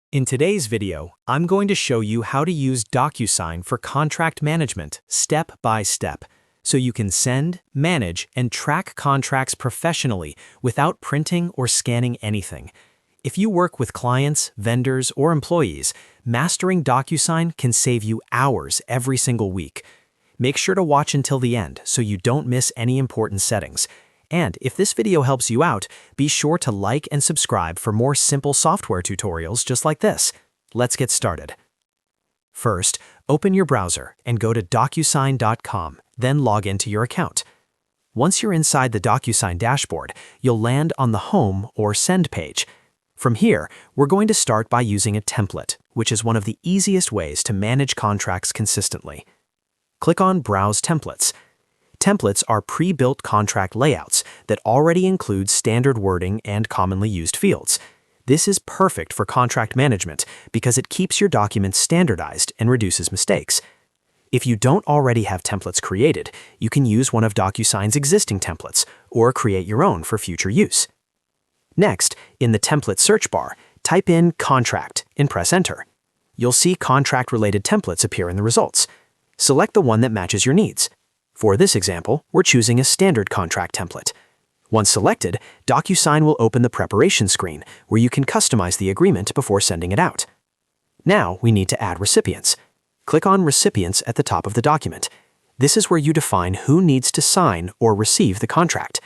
In today's video, I'm going to show you how to use DocuSign for contract management step by step, so you can send, manage, and track contracts professionally without printing or scanning anything. If you work with clients, vendors, or employees, mastering DocuSign can save you hours every single week. Make sure to watch until the end so you don't miss any important settings. And if this video helps you out, be sure to like and subscribe for more simple software tutorials just like this. Let's get started. First, open your browser and go to DocuSign.com, then log into your account. Once you're inside the DocuSign dashboard, you'll land on the Home or Send page. From here, we're going to start by using a template, which is one of the easiest ways to manage contracts consistently. Click on Browse Templates. Templates are pre-built contract layouts that already include standard wording and commonly used fields. This is perfect for contract management because it keeps your documents standardized and reduces mistakes. If you don't already have templates created, you can use one of DocuSign's existing templates or create your own for future use. Next, in the template search bar, type in Contract and press Enter. You'll see contract-related templates appear in the results. Select the one that matches your needs. For this example, we're choosing a standard contract template. Once selected, DocuSign will open the preparation screen where you can customize the agreement before sending it out. Now we need to add recipients. Click on Recipients at the top of the document. This is where you define who needs to sign or receive the contract.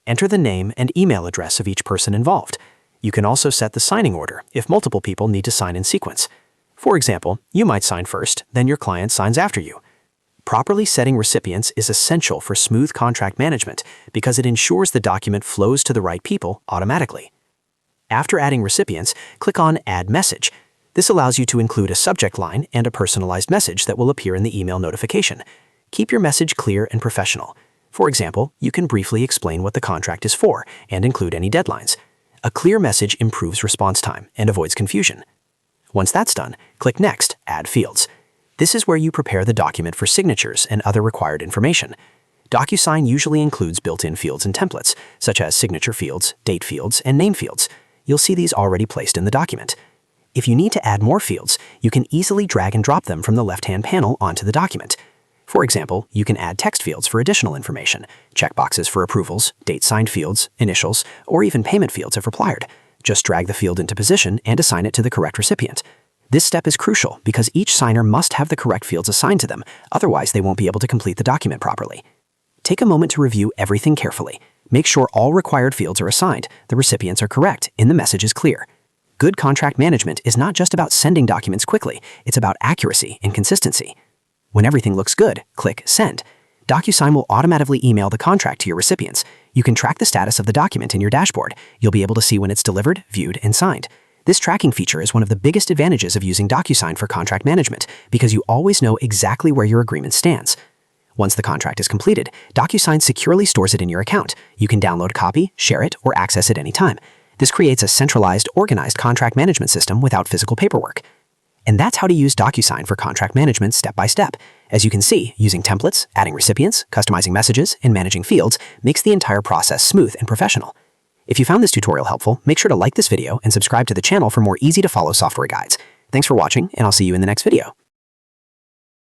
Enter the name and email address of each person involved. You can also set the signing order if multiple people need to sign in sequence. For example, you might sign first, then your client signs after you. Properly setting recipients is essential for smooth contract management because it ensures the document flows to the right people automatically. After adding recipients, click on Add Message. This allows you to include a subject line and a personalized message that will appear in the email notification. Keep your message clear and professional. For example, you can briefly explain what the contract is for and include any deadlines. A clear message improves response time and avoids confusion. Once that's done, click Next, Add Fields. This is where you prepare the document for signatures and other required information. DocuSign usually includes built-in fields and templates, such as signature fields, date fields, and name fields. You'll see these already placed in the document. If you need to add more fields, you can easily drag and drop them from the left-hand panel onto the document. For example, you can add text fields for additional information, checkboxes for approvals, date-signed fields, initials, or even payment fields if required. Just drag the field into position and assign it to the correct recipient. This step is crucial because each signer must have the correct fields assigned to them, otherwise they won't be able to complete the document properly. Take a moment to review everything carefully. Make sure all required fields are assigned, the recipients are correct, and the message is clear. Good contract management is not just about sending documents quickly, it's about accuracy and consistency. When everything looks good, click Send. DocuSign will automatically email the contract to your recipients. You can track the status of the document in your dashboard. You'll be able to see when it's delivered, viewed, and signed. This tracking feature is one of the biggest advantages of using DocuSign for contract management because you always know exactly where your agreement stands. Once the contract is completed, DocuSign securely stores it in your account. You can download a copy, share it, or access it anytime. This creates a centralized, organized contract management system without physical paperwork. And that's how to use DocuSign for contract management step by step. As you can see, using templates, adding recipients, customizing messages, and managing fields makes the entire process smooth and professional. If you found this tutorial helpful, make sure to like this video and subscribe to the channel for more easy-to-follow software guides. Thanks for watching, and I'll see you in the next video.